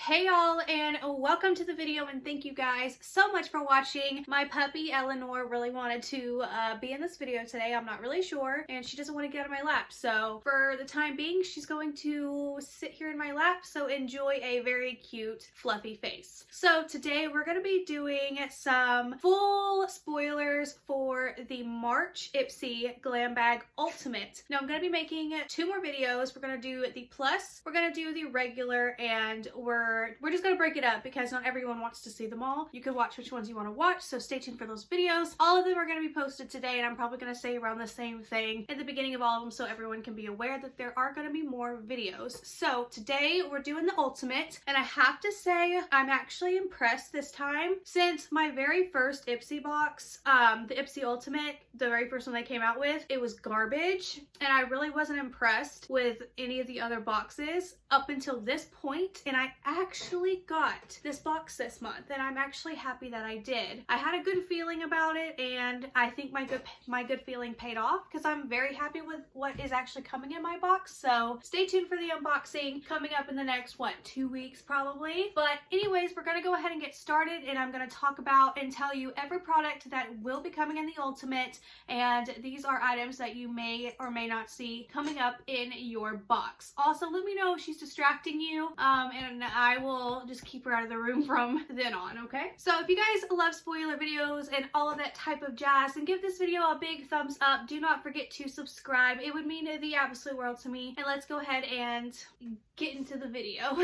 Hey y'all, and welcome to the video, and thank you guys so much for watching. My puppy Eleanor really wanted to be in this video today. I'm not really sure, and she doesn't want to get on my lap, so for the time being she's going to sit here in my lap, so enjoy a very cute fluffy face. So today we're going to be doing some full spoilers for the March Ipsy Glam Bag Ultimate. Now I'm going to be making 2 more videos. We're going to do the plus, we're going to do the regular, and we're just gonna break it up because not everyone wants to see them all. You can watch which ones you want to watch, so stay tuned for those videos. All of them are gonna be posted today, and I'm probably gonna say around the same thing in the beginning of all of them so everyone can be aware that there are gonna be more videos. So today we're doing the ultimate, and I have to say I'm actually impressed this time. Since my very first Ipsy box, the Ipsy Ultimate, the very first one they came out with, it was garbage, and I really wasn't impressed with any of the other boxes up until this point, and I actually got this box this month, and I'm actually happy that I did. I had a good feeling about it, and I think my good feeling paid off because I'm very happy with what is actually coming in my box. So stay tuned for the unboxing coming up in the next 2 weeks probably. But anyways, we're gonna go ahead and get started, and I'm gonna talk about and tell you every product that will be coming in the ultimate, and these are items that you may or may not see coming up in your box. Also, let me know if she's distracting you, and I will just keep her out of the room from then on, okay? So if you guys love spoiler videos and all of that type of jazz, then give this video a big thumbs up. Do not forget to subscribe. It would mean the absolute world to me. And let's go ahead and get into the video.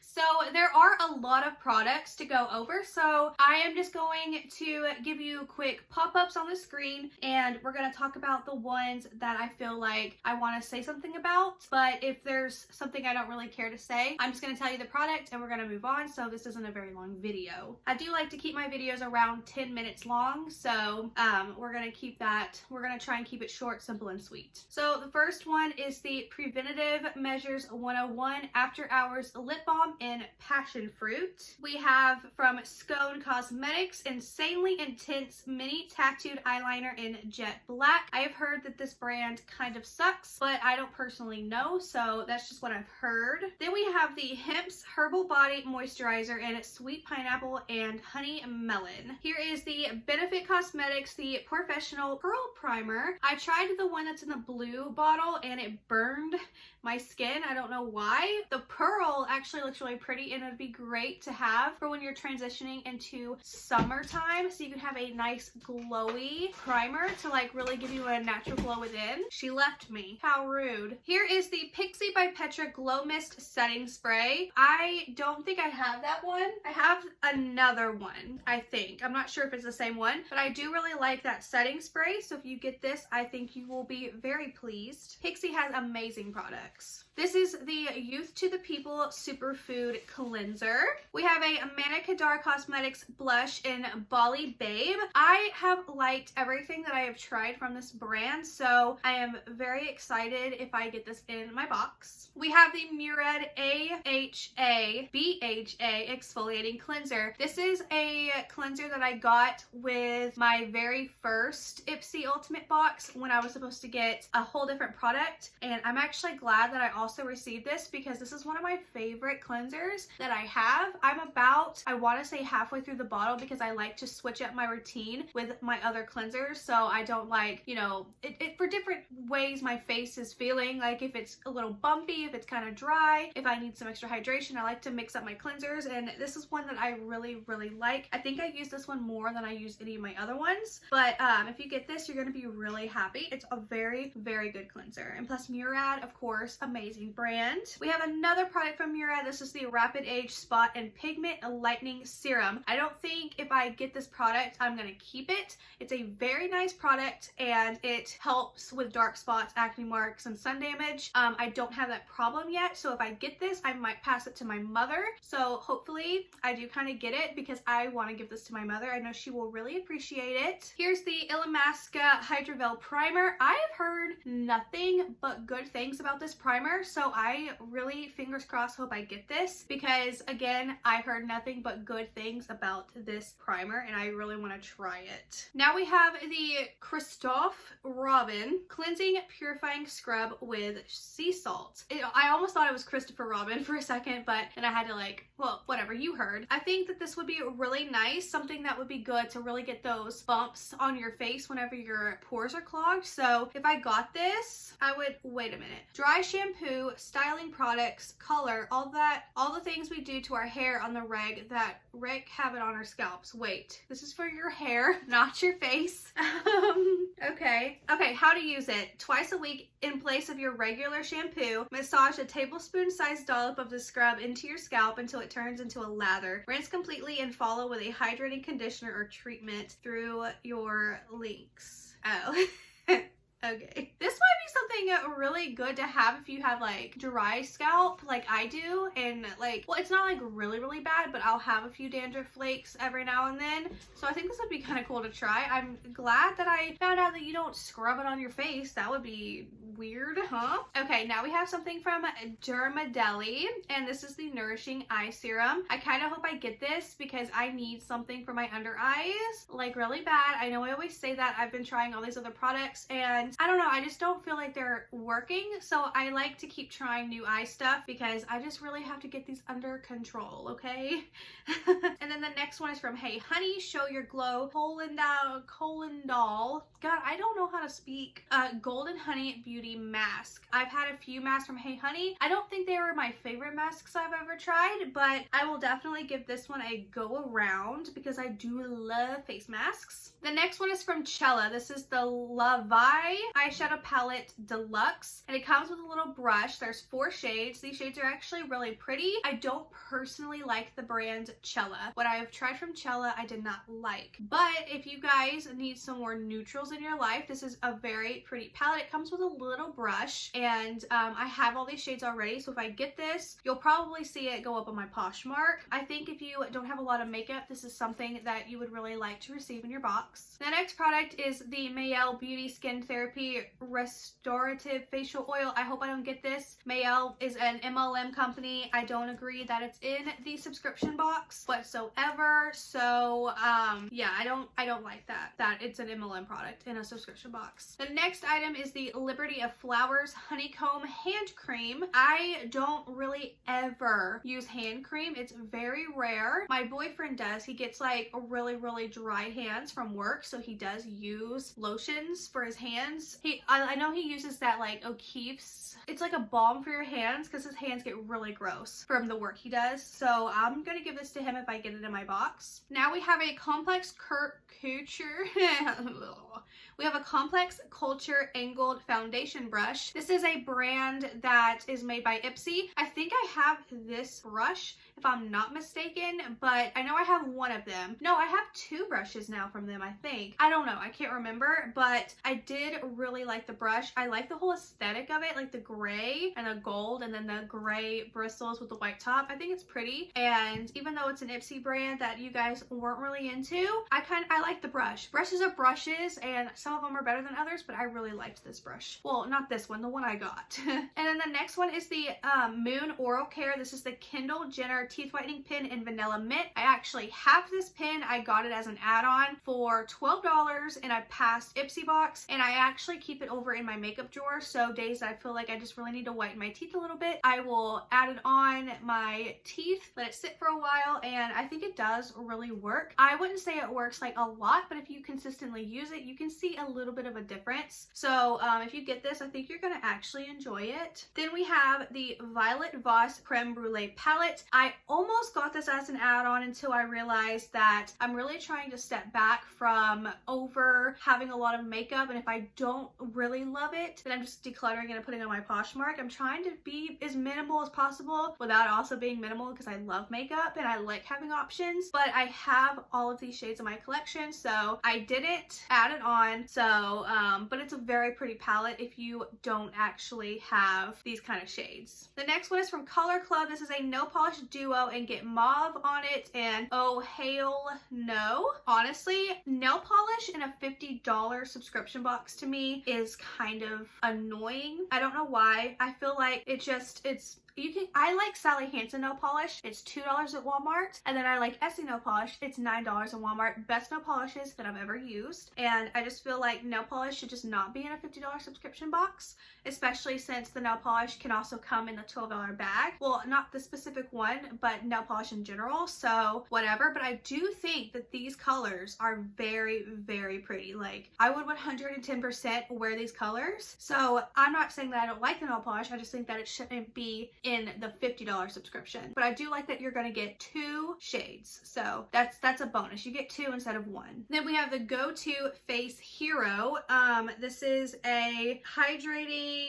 So there are a lot of products to go over, so I am just going to give you quick pop-ups on the screen, and we're going to talk about the ones that I feel like I want to say something about. But if there's something I don't really care to say, I'm just going to tell you the product and we're going to move on, so this isn't a very long video. I do like to keep my videos around 10 minutes long, so we're going to try and keep it short, simple, and sweet. So the first one is the Preventative Measures 101 After Hours Lip Balm in Passion Fruit. We have from Scone Cosmetics Insanely Intense Mini Tattooed Eyeliner in Jet Black. I have heard that this brand kind of sucks, but I don't personally know, so that's just what I've heard. Then we have the HEMPZ Herbal Body Moisturizer in Sweet Pineapple and Honey Melon. Here is the Benefit Cosmetics, the Professional Pearl Primer. I tried the one that's in the blue bottle and it burned my skin. I don't know why. The pearl actually looks really pretty, and it would be great to have for when you're transitioning into summertime, so you can have a nice glowy primer to like really give you a natural glow within. She left me. How rude. Here is the PIXI by PETRA Glow Mist Setting Spray. I don't think I have that one. I have another one, I think. I'm not sure if it's the same one, but I do really like that setting spray, so if you get this, I think you will be very pleased. PIXI has amazing products. This is the Youth to the People Superfood Cleanser. We have a Manna Kadar Cosmetics blush in Bali Babe. I have liked everything that I have tried from this brand, so I am very excited if I get this in my box. We have the Murad AHA BHA Exfoliating Cleanser. This is a cleanser that I got with my very first Ipsy Ultimate box when I was supposed to get a whole different product, and I'm actually glad that I also received this because this is one of my favorite cleansers that I have. I'm about, I want to say, halfway through the bottle because I like to switch up my routine with my other cleansers, so I don't like, you know, it for different ways my face is feeling. Like if it's a little bumpy, if it's kind of dry, if I need some extra hydration, I like to mix up my cleansers, and this is one that I really like. I think I use this one more than I use any of my other ones, but if you get this, you're going to be really happy. It's a very good cleanser, and plus Murad, of course, amazing brand. We have another product from Murad. This is the Rapid Age Spot and Pigment Lightening Serum. I don't think if I get this product I'm gonna keep it. It's a very nice product, and it helps with dark spots, acne marks, and sun damage. I don't have that problem yet, so if I get this I might pass it to my mother, so hopefully I do kind of get it because I want to give this to my mother. I know she will really appreciate it. Here's the Illamasqua Hydrovel Primer. I have heard nothing but good things about this primer, primer. So I really, fingers crossed, hope I get this because again, I heard nothing but good things about this primer and I really want to try it. Now we have the Christophe Robin Cleansing Purifying Scrub with Sea Salt. I almost thought it was Christopher Robin for a second, but then I had to like, well, whatever, you heard. I think that this would be really nice, something that would be good to really get those bumps on your face whenever your pores are clogged. So if I got this, I would, wait a minute. Dry shampoo, styling products, color, all the things we do to our hair on the reg that have it on our scalps. Wait, this is for your hair, not your face. Okay, how to use it. Twice a week in place of your regular shampoo, massage a tablespoon-sized dollop of the scrub into your scalp until it turns into a lather. Rinse completely and follow with a hydrating conditioner or treatment through your links. Oh. Okay. This might be something really good to have if you have like dry scalp like I do, and like, well, it's not like really bad, but I'll have a few dandruff flakes every now and then. So I think this would be kind of cool to try. I'm glad that I found out that you don't scrub it on your face. That would be weird, huh? Okay, now we have something from DERMADELI, and this is the Nourishing Eye Serum. I kind of hope I get this because I need something for my under eyes, like really bad. I know I always say that. I've been trying all these other products and I don't know, I just don't feel like they're working. So I like to keep trying new eye stuff because I just really have to get these under control, okay? And then the next one is from Hey Honey, Show Your Glow Colindol. God, I don't know how to speak. Golden Honey Beauty Mask. I've had a few masks from Hey Honey. I don't think they were my favorite masks I've ever tried, but I will definitely give this one a go around because I do love face masks. The next one is from Chella. This is the La Vie Eyeshadow Palette Deluxe, and it comes with a little brush. There's 4 shades. These shades are actually really pretty. I don't personally like the brand Chella. What I've tried from Chella, I did not like. But if you guys need some more neutrals in your life, this is a very pretty palette. It comes with a little brush, and I have all these shades already, so if I get this, you'll probably see it go up on my Poshmark. I think if you don't have a lot of makeup, this is something that you would really like to receive in your box. The next product is the Allure Beauty Skin Therapy Restorative Facial Oil. I hope I don't get this. Allure is an MLM company. I don't agree that it's in the subscription box whatsoever. So yeah, I don't like that it's an MLM product in a subscription box. The next item is the Liberty of Flowers Honeycomb Hand Cream. I don't really ever use hand cream. It's very rare. My boyfriend does. He gets like really dry hands from work, so he does use lotions for his hands. I know he uses that like O'Keeffe's. It's like a balm for your hands because his hands get really gross from the work he does. So I'm gonna give this to him if I get it in my box. Now we have a complex culture. We have a complex culture angled foundation brush. This is a brand that is made by Ipsy. I think I have this brush if I'm not mistaken, but I know I have one of them. No, I have 2 brushes now from them, I think. I don't know, I can't remember, but I did really like the brush. I like the whole aesthetic of it, like the gray and the gold and then the gray bristles with the white top. I think it's pretty, and even though it's an Ipsy brand that you guys weren't really into, I like the brush. Brushes are brushes, and some of them are better than others, but I really liked this brush. Well, not this one, the one I got. And then the next one is the Moon Oral Care. This is the Kendall Jenner Teeth Whitening Pen in Vanilla Mint. I actually have this pen. I got it as an add-on for $12 in a past Ipsy box, and I actually keep it over in my makeup drawer, so days that I feel like I just really need to whiten my teeth a little bit, I will add it on my teeth, let it sit for a while, and I think it does really work. I wouldn't say it works like a lot, but if you consistently use it, you can see a little bit of a difference. So if you get this, I think you're gonna actually enjoy it. Then we have the Violet VOSS Creme Brulee palette. I almost got this as an add-on until I realized that I'm really trying to step back from over having a lot of makeup, and if I don't really love it, then I'm just decluttering and putting it on my Poshmark. I'm trying to be as minimal as possible without also being minimal because I love makeup and I like having options, but I have all of these shades in my collection, so I didn't add it on. So but it's a very pretty palette. If you don't actually have these kind of shades. The next one is from Color Club. This is a no polish duo and get mauve on it, and oh hell no. Honestly, nail polish in a $50 subscription box to me is kind of annoying. I don't know why. I feel like I like Sally Hansen nail polish. It's $2 at Walmart. And then I like Essie nail polish. It's $9 at Walmart. Best nail polishes that I've ever used. And I just feel like nail polish should just not be in a $50 subscription box, especially since the nail polish can also come in the $12 bag. Well, not the specific one, but nail polish in general. So whatever. But I do think that these colors are very, very pretty. Like, I would 110% wear these colors. So I'm not saying that I don't like the nail polish. I just think that it shouldn't be in the $50 subscription. But I do like that you're gonna get 2 shades. So that's a bonus. You get 2 instead of 1. Then we have the Go-To Face Hero. This is a hydrating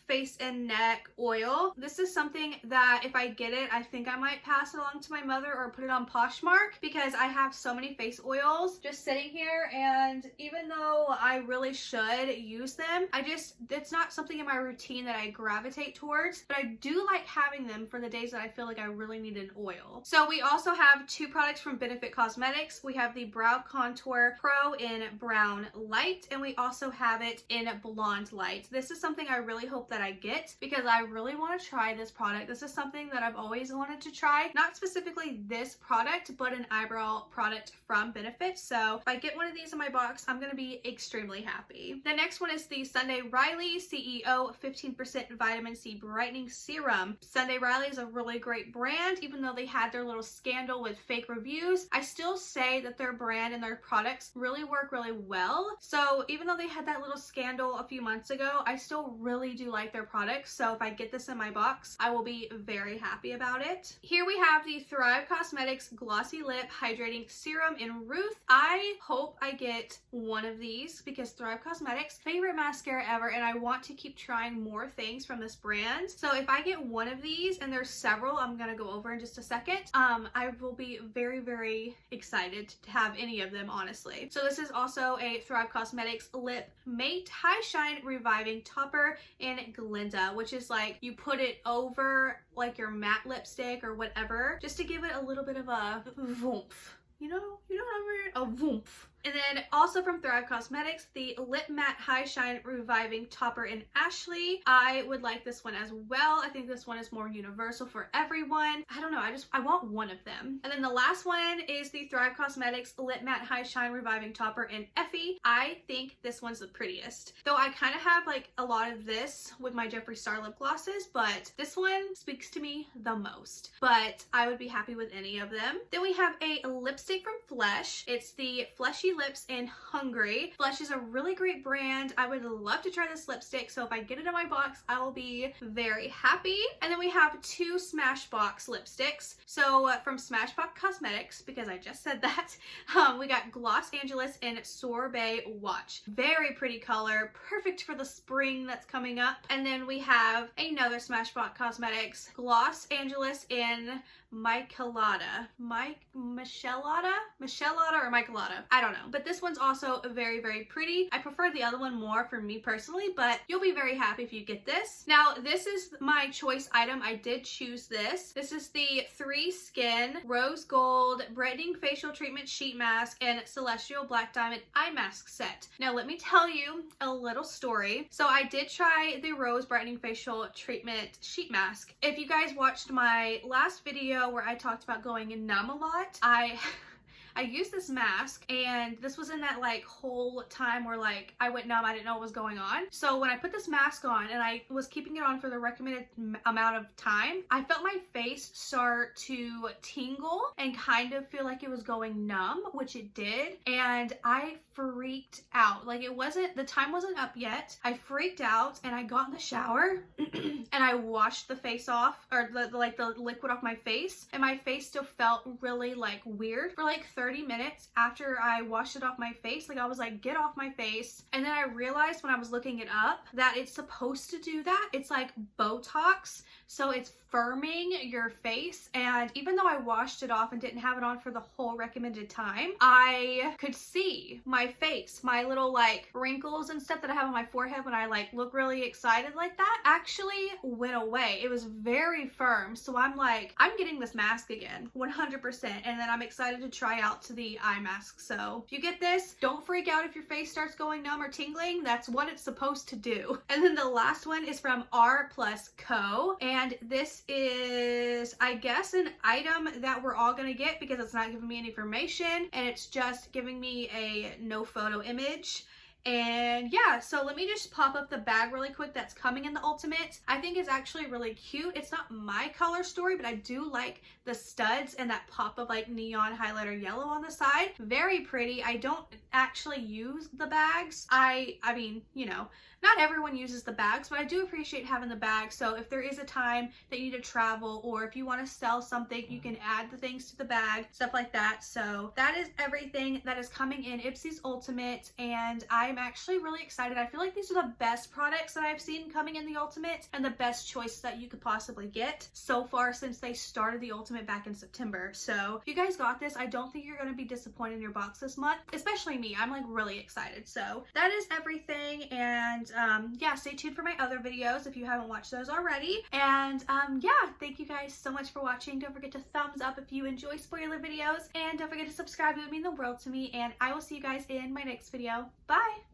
face and neck oil. This is something that if I get it, I think I might pass it along to my mother or put it on Poshmark, because I have so many face oils just sitting here, and even though I really should use them, it's not something in my routine that I gravitate towards, but I do like having them for the days that I feel like I really need an oil. So we also have 2 products from Benefit Cosmetics. We have the Brow Contour Pro in Brown Light, and we also have it in Blonde Light. This is something I really hope that I get, because I really want to try this product. This is something that I've always wanted to try, not specifically this product, but an eyebrow product from Benefit. So if I get one of these in my box, I'm going to be extremely happy. The next one is the Sunday Riley CEO 15% Vitamin C Brightening Serum. Sunday Riley is a really great brand. Even though they had their little scandal with fake reviews, I still say that their brand and their products really work really well. So even though they had that little scandal a few months ago, I still really do like their products. So if I get this in my box, I will be very happy about it. Here we have the Thrive Cosmetics Glossy Lip Hydrating Serum in Ruth. I hope I get one of these, because Thrive Cosmetics, favorite mascara ever, and I want to keep trying more things from this brand. So if I get one of these, and there's several I'm gonna go over in just a second, I will be very, very excited to have any of them, honestly. So this is also a Thrive Cosmetics Lip Mate High Shine Reviving Topper in Glinda, which is like you put it over like your matte lipstick or whatever, just to give it a little bit of a oomph. You know what I mean? A oomph. And then also from Thrive Cosmetics, the Lip Matte High Shine Reviving Topper in Ashley. I would like this one as well. I think this one is more universal for everyone. I don't know, I want one of them. And then the last one is the Thrive Cosmetics Lip Matte High Shine Reviving Topper in Effie. I think this one's the prettiest. Though I kind of have like a lot of this with my Jeffree Star lip glosses, but this one speaks to me the most. But I would be happy with any of them. Then we have a lipstick from Flesh. It's the Fleshy Lips in Hungry. Flesh is a really great brand. I would love to try this lipstick, so if I get it in my box, I will be very happy. And then we have 2 Smashbox lipsticks. So from Smashbox Cosmetics, because I just said that, we got Gloss Angeles in Sorbet Watch. Very pretty color, perfect for the spring that's coming up. And then we have another Smashbox Cosmetics Gloss Angeles in Michelada or Michelada, I don't know, but this one's also very, very pretty. I prefer the other one more for me personally, but you'll be very happy if you get this. Now this is my choice item. I did choose this. This is the 3 Skin Rose Gold Brightening Facial Treatment Sheet Mask and Celestial Black Diamond Eye Mask Set. Now let me tell you a little story. So I did try the Rose Brightening Facial Treatment Sheet Mask. If you guys watched my last video where I talked about going numb a lot, I used this mask, and this was in that like whole time where like I went numb, I didn't know what was going on. So when I put this mask on and I was keeping it on for the recommended amount of time, I felt my face start to tingle and kind of feel like it was going numb, which it did, and I freaked out. Like the time wasn't up yet. I freaked out and I got in the shower and I washed the face off, or the liquid off my face, and my face still felt really like weird for like 30 30 minutes after I washed it off my face. Like I was like, get off my face. And then I realized when I was looking it up that it's supposed to do that. It's like Botox, so it's firming your face. And even though I washed it off and didn't have it on for the whole recommended time, I could see my face, my little like wrinkles and stuff that I have on my forehead when I like look really excited like that, actually went away. It was very firm. So I'm like, I'm getting this mask again, 100%. And then I'm excited to try out to the eye mask. So if you get this, don't freak out if your face starts going numb or tingling. That's what it's supposed to do. And then the last one is from R+Co. And this is, I guess, an item that we're all gonna get because it's not giving me any information and it's just giving me a no photo image. And yeah, so let me just pop up the bag really quick that's coming in the Ultimate. I think it's actually really cute. It's not my color story, but I do like the studs and that pop of like neon highlighter yellow on the side. Very pretty. I don't actually use the bags. I mean, you know, not everyone uses the bags, but I do appreciate having the bag. So if there is a time that you need to travel or if you want to sell something, you can add the things to the bag, stuff like that. So that is everything that is coming in Ipsy's Ultimate, and I'm actually really excited. I feel like these are the best products that I've seen coming in the Ultimate and the best choices that you could possibly get so far since they started the Ultimate back in September. So if you guys got this, I don't think you're going to be disappointed in your box this month, especially me. I'm like really excited. So that is everything, and yeah, stay tuned for my other videos if you haven't watched those already. And yeah, thank you guys so much for watching. Don't forget to thumbs up if you enjoy spoiler videos, and don't forget to subscribe. It would mean the world to me, and I will see you guys in my next video. Bye!